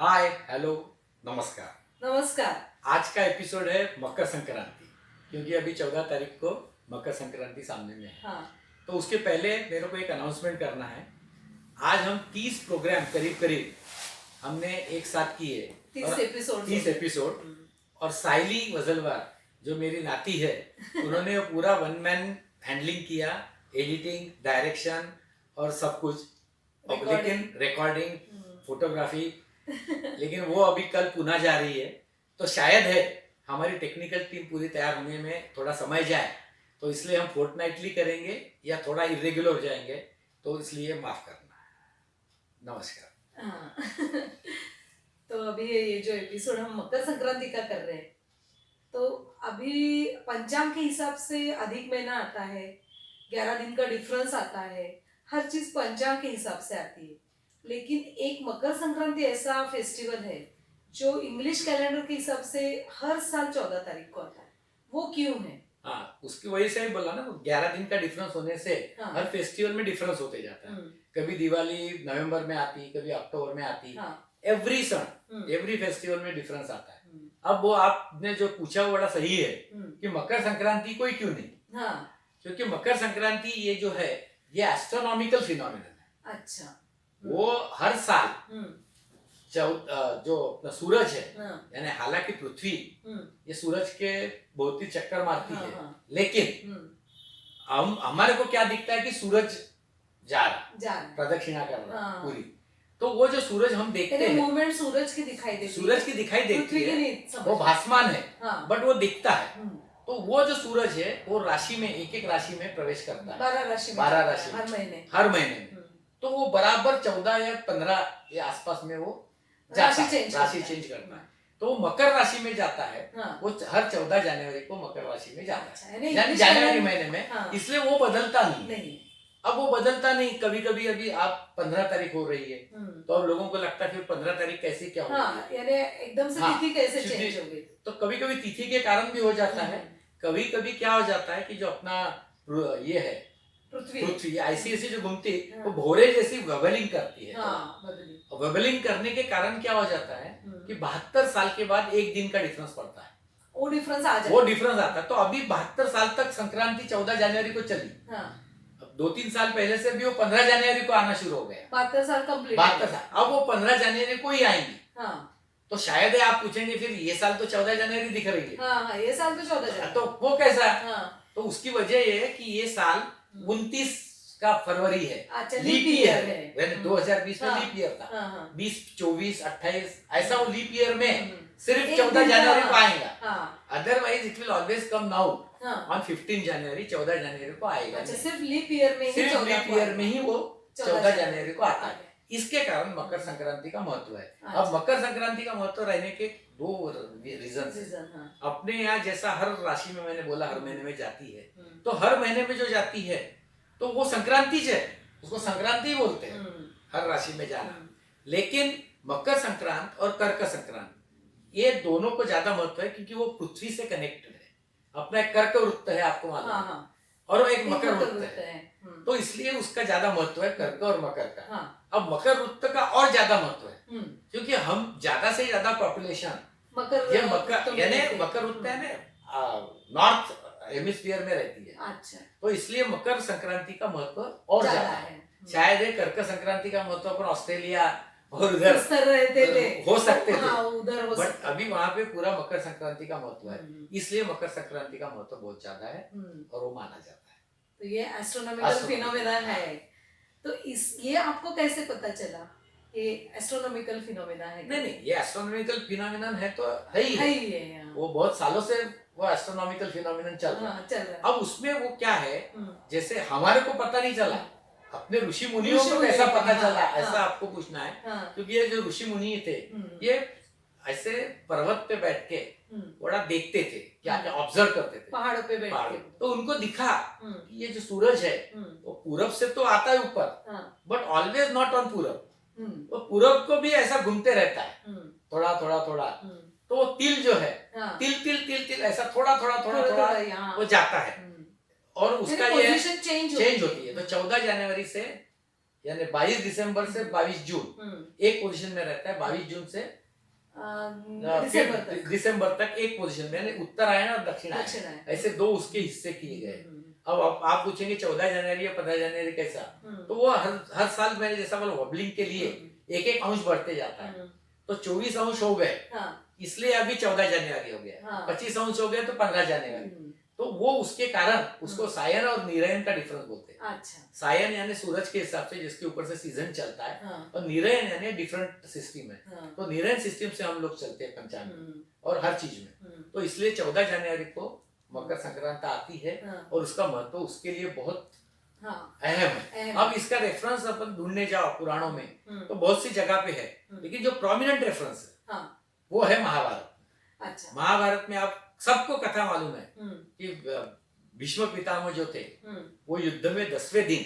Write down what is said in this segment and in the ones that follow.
Hi hello नमस्कार। नमस्कार। आज का एपिसोड है मकर संक्रांति, क्योंकि अभी 14 तारीख को मकर संक्रांति सामने में है। हाँ। तो उसके पहले मेरे को एक अनाउंसमेंट करना है। आज हम 30 प्रोग्राम करीब करीब हमने एक साथ किए। 30 एपिसोड। और साइली वजलवार जो मेरी नाती है उन्होंने पूरा वन मैन हैंडलिंग किया, एडिटिंग, डायरेक्शन और सब कुछ। लेकिन रिकॉर्डिंग, फोटोग्राफी। लेकिन वो अभी कल पुणे जा रही है, तो शायद है हमारी टेक्निकल टीम पूरी तैयार होने में थोड़ा समय जाए, तो इसलिए हम फोर्टनाइटली करेंगे या थोड़ा इरेगुलर हो जाएंगे, तो इसलिए माफ करना। नमस्कार। हाँ। तो अभी ये जो एपिसोड हम मकर संक्रांति का कर रहे हैं, तो अभी पंचांग के हिसाब से अधिक महीना आता है, 11 दिन का डिफरेंस आता है, हर चीज पंचांग के हिसाब से आती है। लेकिन एक मकर संक्रांति ऐसा फेस्टिवल है जो इंग्लिश कैलेंडर के हिसाब से हर साल 14 तारीख को आता है। वो क्यों है? हाँ, उसकी वजह से ही बोला ना, 11 दिन का डिफरेंस होने से हाँ। हर फेस्टिवल में डिफरेंस होते जाता है। कभी दिवाली नवंबर में आती, कभी अक्टूबर में आती। हाँ। एवरी सन, एवरी फेस्टिवल में डिफरेंस आता है। अब वो आपने जो पूछा वो बड़ा सही है कि मकर संक्रांति को ही क्यों नहीं। हाँ। क्योंकि मकर संक्रांति ये जो है ये एस्ट्रोनॉमिकल फिनोमिनन है। अच्छा। वो हर साल जो अपना सूरज है, यानी हालांकि पृथ्वी ये सूरज के बहुत ही चक्कर मारती है, लेकिन हम हमारे को क्या दिखता है कि सूरज जा रहा, प्रदक्षिणा कर रहा पूरी। तो वो जो सूरज हम देखते हैं, मूवमेंट सूरज की दिखाई देती है, सूरज की दिखाई देती है, वो भासमान है। बट वो दिखता है। तो वो जो सूरज है वो राशि में, एक एक राशि में प्रवेश करता है, 12 राशि हर महीने में। तो वो बराबर 14 या 15 के आसपास में वो राशि चेंज करता है। तो वो मकर राशि में जाता है। वो हर 14 जनवरी को मकर राशि में जाता है, यानी जनवरी महीने में। इसलिए वो बदलता नहीं। अब वो बदलता नहीं। कभी कभी अभी आप 15 तारीख हो रही है, तो अब लोगों को लगता है फिर 15 तारीख कैसे क्या होगी, यानी एकदम से तिथि कैसे चेंज हो गई। तो कभी कभी तिथि के कारण भी हो जाता है। कभी कभी क्या हो जाता है कि जो अपना ये है पृथ्वी ऐसी ऐसी जो घूमती है वो भोरे जैसी वेबलिंग करती है। वेबलिंग करने के कारण क्या हो जाता है कि 72 साल के बाद एक दिन का डिफरेंस पड़ता है। वो डिफरेंस आता है। तो अभी 72 साल तक संक्रांति 14 जनवरी को चली। अब 2-3 साल पहले से भी वो 15 जनवरी को आना शुरू हो गया। 72 साल कंप्लीट। 72 साल अब वो 15 जनवरी को ही आएंगी। तो शायद आप पूछेंगे फिर ये साल तो 14 जनवरी दिख रही है। ये साल तो 14 जनवरी, तो वो कैसा? तो उसकी वजह ये है कि ये साल 29 का फरवरी है, लीप ईयर है। 2020 में लीप ईयर था। 20, 24, 28 ऐसा वो लीप ईयर में सिर्फ 14 जनवरी को आएगा। Otherwise it will always come now on 15 जनवरी, 14 जनवरी को आएगा। सिर्फ लीप ईयर में ही वो 14 जनवरी को आता है। इसके कारण मकर संक्रांति का महत्व है। अब मकर संक्रांति का महत्व रहने के 2 रीजन। अपने यहाँ जैसा हर राशि में, मैंने बोला हर महीने में जाती है, तो हर महीने में जो जाती है तो वो संक्रांति है, उसको संक्रांति बोलते हैं, हर राशि में जाना। लेकिन मकर संक्रांत और कर्क संक्रांत ये दोनों को ज्यादा महत्व है, क्योंकि वो पृथ्वी से कनेक्टेड है। अपना एक कर्क वृत्त है, आपको मालूम है, और वो एक मकर वृत्त है। तो इसलिए उसका ज्यादा महत्व है कर्क और मकर का। अब मकर वृत्त का और ज्यादा महत्व है, क्योंकि हम ज्यादा से ज्यादा पॉपुलेशन ये मकर यानी मकर वृत्त है ना, नॉर्थ हेमिस्फीयर में रहती है। अच्छा। तो इसलिए मकर संक्रांति का महत्व और ज्यादा है। शायद है कर्क संक्रांति का महत्व अपन ऑस्ट्रेलिया और उधर रहते थे, हो सकते थे, उधर बट अभी वहां पे पूरा मकर संक्रांति का महत्व है। इसलिए मकर संक्रांति का महत्व बहुत ज्यादा है और वो माना जाता है। तो ये एस्ट्रोनॉमिकल फिनोमेना है। तो ये आपको कैसे पता चला ये एस्ट्रोनॉमिकल फिनोमेना है? नहीं, ये एस्ट्रोनॉमिकल फिनोमेनन है तो है ही है। वो बहुत सालों से वो एस्ट्रोनॉमिकल फिनोमेनन चल रहा है। अब उसमें वो क्या है, जैसे हमारे को पता नहीं चला, अपने ऋषि मुनियों को कैसा पता चला, ऐसा आपको पूछना है। क्योंकि ये जो ऋषि मुनि थे ये ऐसे पर्वत पे बैठ के बड़ा देखते थे, क्या क्या ऑब्जर्व करते थे पहाड़ों पे बैठ के। तो उनको दिखा कि ये जो सूरज है वो पूरब से तो आता है ऊपर, बट ऑलवेज नॉट ऑन पूरब। वो पूरब को भी ऐसा घूमते रहता है, थोड़ा थोड़ा थोड़ा। तो वो तिल जो है, तिल तिल तिल तिल ऐसा थोड़ा थोड़ा थोड़ा थोड़ा वो जाता है, और उसका ये चेंज होती है। तो 14 जनवरी से यानी 22 दिसंबर से 22 जून एक पोजीशन में रहता है, 22 जून से दिसंबर तक एक पोजीशन में, यानी उत्तरायण और दक्षिणायन ऐसे दो उसके हिस्से किए गए। अब आप पूछेंगे 14 जनवरी या 15 जनवरी कैसा, तो वो हर साल मैंने जैसा बोला वबलिंग के लिए एक एक अंश बढ़ते जाता है। तो 24 अंश हो गए, इसलिए अभी 14 जनवरी हो गया, 25 अंश हो गए तो 15 जनवरी। तो वो उसके कारण उसको सायन और निरयन का डिफरेंस बोलते हैं। अच्छा। सायन यानी सूरज के हिसाब से जिसके ऊपर से सीजन चलता है, और निरयन यानी डिफरेंट सिस्टम है। तो निरयन सिस्टम से हम लोग चलते हैं पंचांग में और हर चीज में। तो इसलिए 14 जनवरी को मकर संक्रांति आती है, और उसका महत्व उसके लिए बहुत अहम है। अब इसका रेफरेंस अपन ढूंढने जाओ पुराणों में तो बहुत सी जगह पे है, लेकिन जो प्रोमिनेंट रेफरेंस है वो है महाभारत। अच्छा। महाभारत में आप सबको कथा मालूम है कि भीष्म पितामह जो थे वो युद्ध में 10वें दिन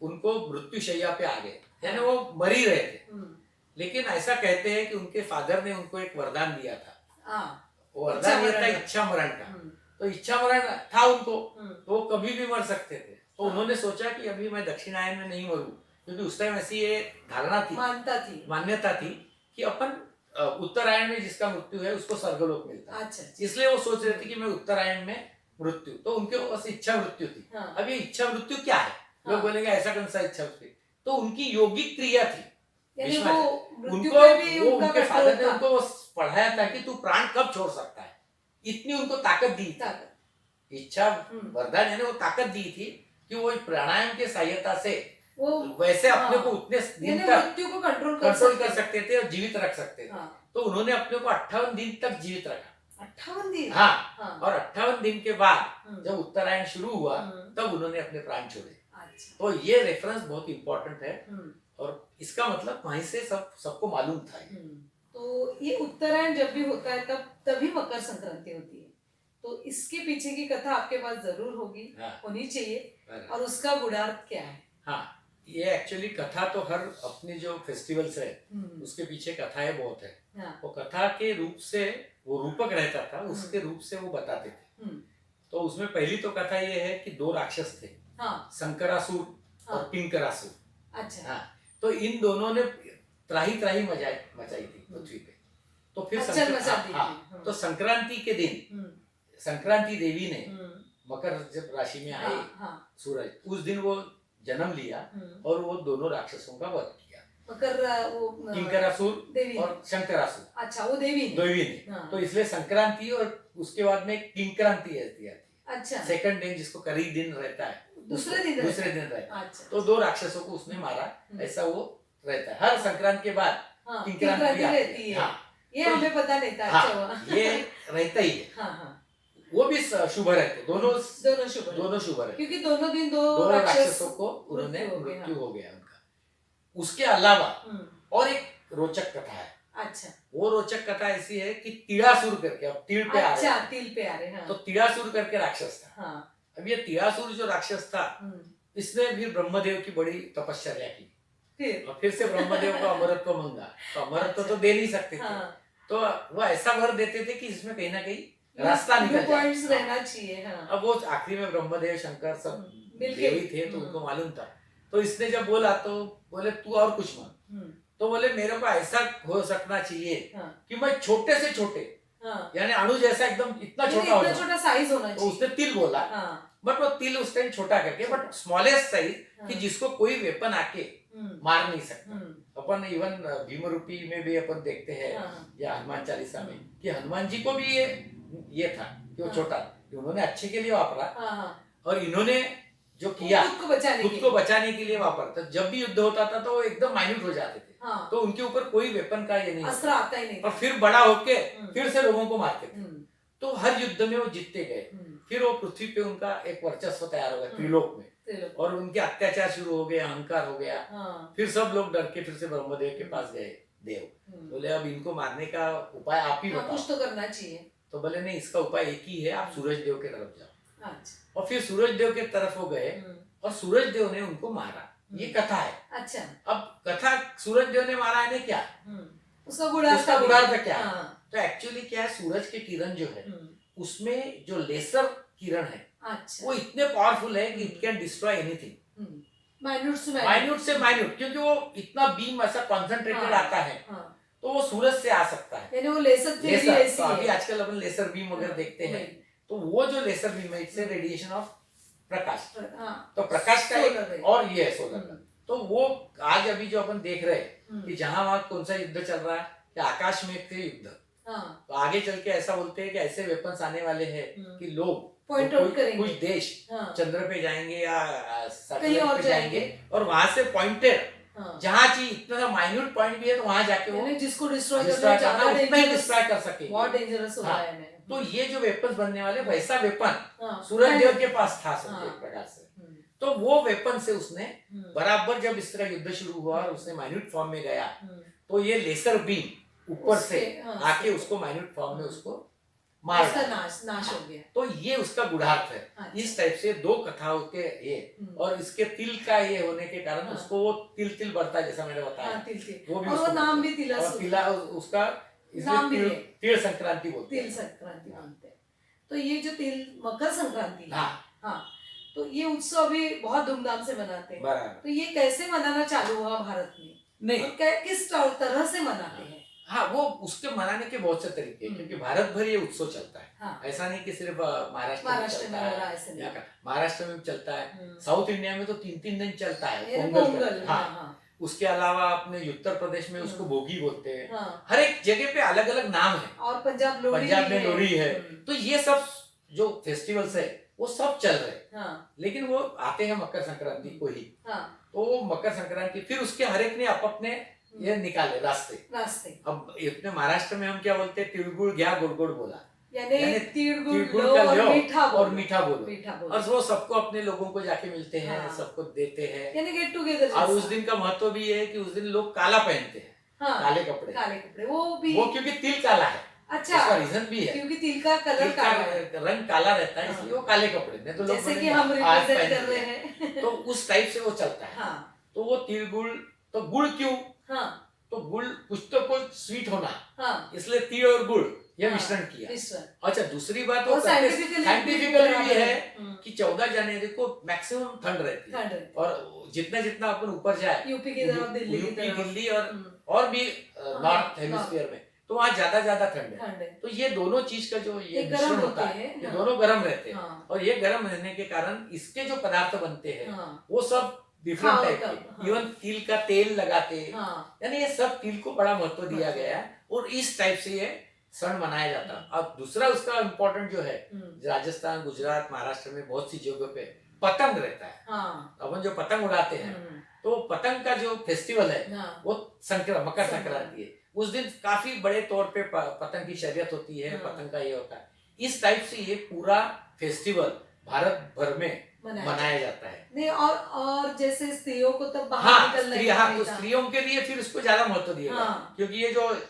उनको मृत्युशैया पे आ गए, यानी वो मर ही रहे थे। लेकिन ऐसा कहते हैं कि उनके फादर ने उनको एक वरदान दिया था, वो वरदान दिया था इच्छा मरण का। तो इच्छा मरण था उनको, तो वो कभी भी मर सकते थे। तो उन्होंने सोचा कि अभी मैं दक्षिणायन में नहीं मरूं, क्योंकि उस टाइम ऐसी ये धारणा थी, मान्यता थी कि अपन उत्तरायण में जिसका मृत्यु है उसको स्वर्गलोक मिलता है। अच्छा। इसलिए वो सोच रहे थे कि मैं उत्तरायण में मृत्यु, तो उनके बस इच्छा मृत्यु थी। अब ये इच्छा मृत्यु क्या है, लोग बोलेंगे ऐसा कौन सा इच्छा मृत्यु, तो उनकी योगिक क्रिया थी। उनके फादर ने उनको पढ़ाया था कि तू प्राण कब छोड़ सकता है, इतनी उनको ताकत दी थी। इच्छा वरदान यानी वो ताकत दी थी कि वो प्राणायाम के सहायता से वो वैसे अपने को उतने दिन तक मृत्यु को कंट्रोल कर सकते थे और जीवित रख सकते थे। तो उन्होंने अपने को 58 दिन तक जीवित रखा। 58 दिन? हाँ। और 58 दिन के बाद जब उत्तरायण शुरू हुआ तब उन्होंने अपने प्राण छोड़े। तो ये रेफरेंस बहुत इंपॉर्टेंट है, और इसका मतलब वहीं से सबको मालूम था। तो ये उत्तरायण जब भी होता है तभी मकर संक्रांति होती है, तो इसके पीछे की कथा आपके पास जरूर होगी, होनी चाहिए। और उसका गुणार्थ क्या है? हाँ, ये एक्चुअली कथा तो हर अपने जो फेस्टिवल्स है उसके पीछे कथाएं बहुत है। वो कथा के रूप से वो रूपक रहता था, उसके रूप से वो बताते थे। तो उसमें पहली तो कथा ये है कि दो राक्षस थे, शंकरासुर और किंकरासुर। अच्छा। हाँ, तो इन दोनों ने त्राही मचाई थी पृथ्वी पे। तो फिर तो संक्रांति के दिन संक्रांति देवी ने मकर जब राशि में आई सूरज, उस दिन वो जन्म लिया और वो दोनों राक्षसों का वध किया, किंकरासुर और शंकरासुर। अच्छा, वो देवी ने। तो इसलिए संक्रांति और उसके बाद में किंक्रांति आती है। अच्छा। सेकंड दिन जिसको करी दिन रहता है, दूसरे दिन रहता है। अच्छा। तो दो राक्षसों को उसने मारा, ऐसा वो रहता है। हर संक्रांति के बाद किंक्रांति रहती है। ये हमें पता नहीं था। ये रहता ही है। वो भी शुभ रहते, दोनों शुभ रहते, क्योंकि दोनों दिन दो राक्षसों को उन्होंने मृत्यु हो गया उनका। उसके अलावा और एक रोचक कथा है। अच्छा। वो रोचक कथा ऐसी है कि तिड़ासुर करके, अब तिल पे आ रहे हैं। तो तिड़ासुर करके राक्षस था। अब ये तिड़ासुर जो राक्षस था, इसने भी ब्रह्मदेव की बड़ी तपस्या की, और फिर से ब्रह्मदेव को अमरत्व मांगा। तो अमरत्व तो दे नहीं सकते थे, तो वो ऐसा वर देते थे कि इसमें कहीं ना कहीं रास्ता निकल जाए, रहना चाहिए। अब वो आखिरी में ब्रह्मदेव शंकर सब देवी थे, तो उनको मालूम था। तो इसने जब बोला तो बोले तू और कुछ मांग। तो बोले मेरे को ऐसा हो सकना चाहिए कि मैं छोटे से छोटे, यानी अणु जैसा एकदम इतना छोटा साइज होना चाहिए। तो उसने तिल बोला, बट वो तिल उस टाइम छोटा करके, बट स्मॉलेस्ट साइज, कि जिसको कोई वेपन आके मार नहीं सकता। अपन इवन भीम रूपी में भी अपन देखते हैं, या हनुमान चालीसा में, कि हनुमान जी को भी ये था कि वो छोटा, उन्होंने अच्छे के लिए वापरा, और इन्होंने जो किया खुद को बचाने के लिए वापरा। तो जब भी युद्ध होता था तो वो एकदम माइन्यूट हो जाते थे। तो उनके ऊपर कोई वेपन का ये नहीं अस्त्र आता ही नहीं, और फिर बड़ा होके फिर से लोगों को मारते थे। तो हर युद्ध में वो जीतते गए। फिर वो पृथ्वी पे उनका एक वर्चस्व तैयार हो गया त्रिलोक में, और उनके अत्याचार शुरू हो गए, अहंकार हो गया। फिर सब लोग डर के फिर से ब्रह्मदेव के पास गए। देव बोले अब इनको मारने का उपाय आप ही बताओ, कुछ तो करना चाहिए। तो बोले नहीं, इसका उपाय एक ही है, आप सूरज देव के तरफ जाओ। और फिर सूरज देव के तरफ वो गए, और सूरज देव ने उनको मारा। ये कथा है। अच्छा। अब कथा सूरज देव ने मारा है क्या, उसका गुणार्थ क्या है? तो एक्चुअली क्या है, सूरज के किरण जो है उसमें जो लेसर किरण है, अच्छा, वो इतने पावरफुल है कि it can destroy anything. Minute से माइन्यूट, क्योंकि वो इतना बीम ऐसा कॉन्सेंट्रेटेड हाँ, आता है, हाँ, तो वो सूरज से आ सकता है। यानी वो लेसर थ्योरी लेसर, ऐसी तो अभी है। आजकल अपन लेसर बीम वगैरह हाँ, देखते हैं, वही। तो वो जो लेसर बीम है इससे रेडिएशन ऑफ प्रकाश, हाँ, तो प्रकाश का solar ray। एक और ये है सोलर का। हम्म, तो वो आज अभी जो अपन देख रहे हैं हम्म, कि जहां वहां कौन सा युद्ध चल रहा है, कि आकाश में थे युद्ध, हाँ, तो आगे चल के ऐसा बोलते हैं कि ऐसे वेपन्स आने वाले हैं कि लोग पॉइंट जो आउट करेंगे। कुछ देश हाँ, चंद्र पे जाएंगे या कहीं सैटेलाइट और पे जाएंगे जाएंगे। और वहां से पॉइंटेड हाँ, जहां चीज इतना माइन्यूट पॉइंट भी है तो वहां जाके वो यानी जिसको डिस्ट्रॉय डिस्ट्रॉय करना करना ज्यादा उतना ही डेंजरस, डिस्ट्रॉय कर सके। बहुत डेंजरस हो रहा हाँ, है मैं। तो ये जो वेपन्स बनने वाले वैसा वेपन हाँ, सूरज देव के पास था, समझे हाँ, एक प्रकार से। हम्म, तो वो वेपन से उसने हम्म, बराबर जब इस तरह युद्ध शुरू हुआ और उसने माइन्यूट फॉर्म में गया, हम्म, तो ये लेसर बीम ऊपर से हाँ, आके उसके- उसको माइन्यूट फॉर्म में उसको मार उसका डाला। नाश हो गया। तो ये उसका गुणार्थ है। अच्छा। इस टाइप से दो कथाओं के ये, और इसके तिल का ये होने के कारण हाँ। उसको वो तिल तिल बढ़ता है, जैसा मैंने बताया। हाँ, तिल वो भी और वो उसको नाम बोलते भी हैं। और तिलासुर, तिला उसका नाम भी इसलिए है। तिल संक्रांति बोलते तिल हैं। संक्रांति बोलते हैं। तो ये जो तिल मकर संक्रांति है, हाँ, हाँ, तो ये उत्सव भी बहुत धूमधाम से मनाते हैं। बराबर। तो ये कैसे मनाना चालू हुआ भारत में, नहीं, और किस तरह से मनाते हैं? हाँ, वो उसके मनाने के बहुत से तरीके हैं, क्योंकि भारत भर ये उत्सव चलता है। हाँ, ऐसा नहीं कि सिर्फ महाराष्ट्र महाराष्ट्र में चलता हो रहा है, है ऐसे नहीं। यहाँ का महाराष्ट्र में भी चलता है, हम्म, साउथ इंडिया में तो 3-3 दिन चलता है ये पोंगल पोंगल, का। हाँ, हाँ, हाँ, उसके अलावा अपने उत्तर प्रदेश में उसको हम्म, भोगी बोलते हैं। हाँ, हर एक जगह पे अलग अलग नाम है। और पंजाब लोहड़ी पंजाब में है। लोहड़ी है। हम्म, तो ये सब जो फेस्टिवल्स है वो सब चल रहे हैं, हाँ, लेकिन वो आते हैं मकर संक्रांति को ही। हाँ, तो वो मकर संक्रांति फिर उसके हर एक ने अपने ये निकाले रास्ते। अब इतने महाराष्ट्र में हम क्या बोलते हैं, तिलगुड़ गया गुड़ गुड़ बोला, यानी तिलगुड़ तिलगुड़ लो का और लो मीठा और बोलो। मीठा बोलो, मीठा बोलो। और वो सबको अपने लोगों को जाके मिलते हैं, हाँ। सबको देते हैं। यानी गेट टुगेदर और उस दिन का महत्व भी है कि उस दिन लोग काला पहनते हैं, हाँ, काले कपड़े, काले कपड़े, वो भी वो क्योंकि तिल काला है। अच्छा, उसका रीजन भी है, क्योंकि तिल का कलर तिल का काला है। रंग काला रहता है, हाँ। इसलिए वो काले कपड़े, नहीं तो लोग जैसे कि बोलेंगे, हम आज रिप्रेजेंट पहन कर रहे लिया। हैं। तो उस टाइप से वो चलता है। हाँ, तो वो तिल गुड़, तो गुड़ क्यों, हाँ, तो गुड़ कुछ तो कुछ स्वीट होना, हाँ, इसलिए तिल और गुड़ ये हाँ, मिश्रण किया। मिश्रण। अच्छा, दूसरी बात और वो साइंटिफिकली साइंटिफिकली भी है हम्म, कि 14 जनवरी को मैक्सिमम ठंड रहती है, ठंड रहती है। और जितना जितना अपन ऊपर जाए, यूपी की तरफ, दिल्ली की यूपी, तरफ, दिल्ली और हम्म, भी हाँ, नॉर्थ हेमिस्फीयर में, तो वहाँ ज्यादा ठंड है। ठंड है। तो ये दोनों चीज का जो ये ये मिश्रण गर्म होता होते है, हैं, ये हाँ। दोनों गर्म रहते हैं, हाँ, और ये गर्म रहने के कारण इसके जो पदार्थ बनते हैं हाँ, वो सब डिफरेंट हाँ, टाइप हाँ। के, इवन तिल का तेल लगाते हैं, हाँ, यानी ये सब तिल को बड़ा महत्व दिया महत्व। गया है, और इस टाइप से ये क्षण मनाया जाता है। अब दूसरा उसका इम्पोर्टेंट जो है, हम्म, राजस्थान, गुजरात, महाराष्ट्र में बहुत सी जगहों पे पतंग रहता है। हाँ, अपन जो पतंग उड़ाते हैं, हम्म, तो पतंग का जो फेस्टिवल है हाँ, वो मकर संक्रांति है। उस दिन काफी बड़े तौर पे पतंग की शर्यत होती है, हाँ। पतंग का ये होता है। इस टाइप से ये पूरा फेस्टिवल भारत भर में मनाया जाता है। नहीं, और जैसे स्त्रियों को तब बाहर हाँ, निकलना तो स्त्रियों के लिए फिर उसको ज्यादा महत्व दिया गया, हाँ, क्योंकि ये जो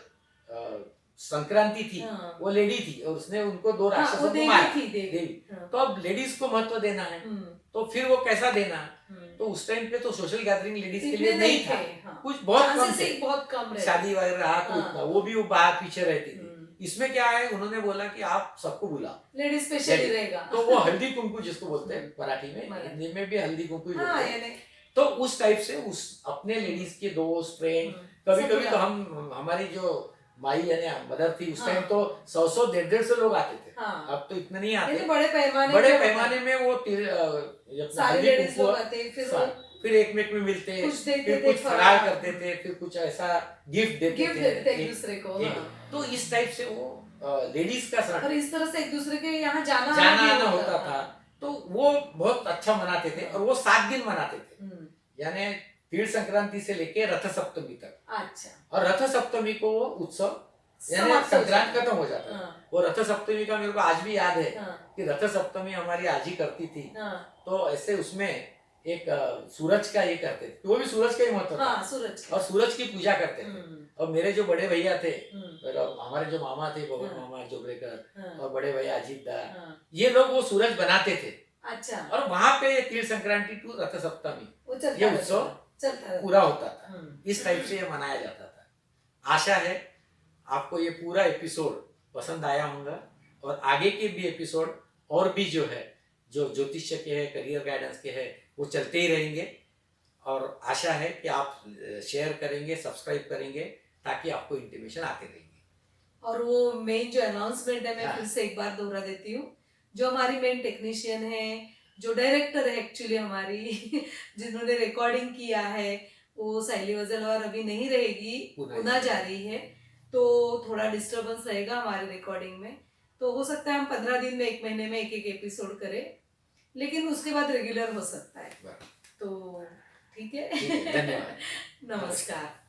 संक्रांति थी, हाँ, वो लेडी थी और उसने उनको 2 हाँ, राक्षसों वो को देवी मारा, थी, देवी। देवी। हाँ, तो अब लेडीज को महत्व देना है, हम्म, तो फिर वो कैसा देना है? हम्म, तो उस टाइम पे तो सोशल गैदरिंग लेडीज के इतने लिए नहीं था, थे, हाँ, कुछ बहुत कम chances थे, एक बहुत कम रहते। शादी वगैरह रहा तो हाँ। उतना, वो भी वो बाहर पीछे रहती थी। हम्म, इसमें क्या है, उन्होंने बोला कि आप सबको बुलाओ, लेडीज स्पेशली लेडी। रहेगा। तो वो हल्दी कुंकू जिसको बोलते हैं मराठी में, मराठी। हिंदी में भी हल्दी कुंकू ही हाँ, बोलते हैं। यानी तो उस टाइप से उस अपने लेडीज के दोस्त, फ्रेंड, कभी सब कभी तो बुला- हम, हमारी जो माई यानी मदर थी उस हाँ। टाइम तो 100 150 लोग आते थे। हाँ, अब तो इतने नहीं ये आते, तो बड़े पैमाने बड़े पे पैमाने में वो सारी हल्दी लेडीज कुंकू, लोग आते, फिर वो फिर एक में मिलते, कुछ देते फिर थे, कुछ फरार करते थे, फिर कुछ ऐसा गिफ्ट देते गिफ्ट देते एक थे दूसरे को। एक- हाँ। तो इस टाइप से वो लेडीज का और शरण इस तरह से एक दूसरे के यहाँ जाना जाना भी आना होता था, तो वो बहुत अच्छा मनाते थे, और वो 7 दिन मनाते थे, हम्म, यानी तीर संक्रांति से लेके रथ सप्तमी तक। अच्छा, और रथ सप्तमी को वो उत्सव यानी समाप्त हो संक्रांत जाता। खत्म हो जाता है। हाँ, वो रथ सप्तमी का मेरे को आज भी याद है हाँ, कि रथ सप्तमी हमारी आज ही करती थी, हाँ, तो ऐसे उसमें एक सूरज का ये करते थे, वो भी सूरज का ही महत्व था, हाँ, सूरज का। और सूरज की पूजा करते थे। हम्म, और मेरे जो बड़े भैया थे, हम्म, हमारे जो मामा थे, बबन हाँ। मामा जोगड़ेकर, हाँ, और बड़े भैया अजीत दा, हाँ, ये लोग वो सूरज बनाते थे, अच्छा, और वहां पे तीर संक्रांति टू रथ सप्तमी वो चलता ये रहता उत्सव था, चलता रहता पूरा होता था। हम्म, इस टाइप से ये मनाया जाता था। आशा है आपको ये पूरा एपिसोड पसंद आया होगा, और आगे के भी एपिसोड और भी जो है, जो ज्योतिष्य के है, करियर गाइडेंस के है, वो चलते ही रहेंगे। और आशा है कि आप शेयर करेंगे, सब्सक्राइब करेंगे, ताकि आपको इंटीमेशन आते रहेंगे। और वो मेन जो अनाउंसमेंट है, मैं हाँ। फिर से एक बार दोहरा देती हूँ। जो हमारी मेन टेक्नीशियन है, जो डायरेक्टर है एक्चुअली हमारी जिन्होंने रिकॉर्डिंग किया है, वो साइली वजलवार अभी नहीं रहेगी, पुणे जा रही है, तो थोड़ा डिस्टरबेंस रहेगा हमारी रिकॉर्डिंग में। तो हो सकता है हम 15 दिन में, 1 महीने में एक एपिसोड करें, लेकिन उसके बाद रेगुलर हो सकता है। तो ठीक है। धन्यवाद। नमस्कार।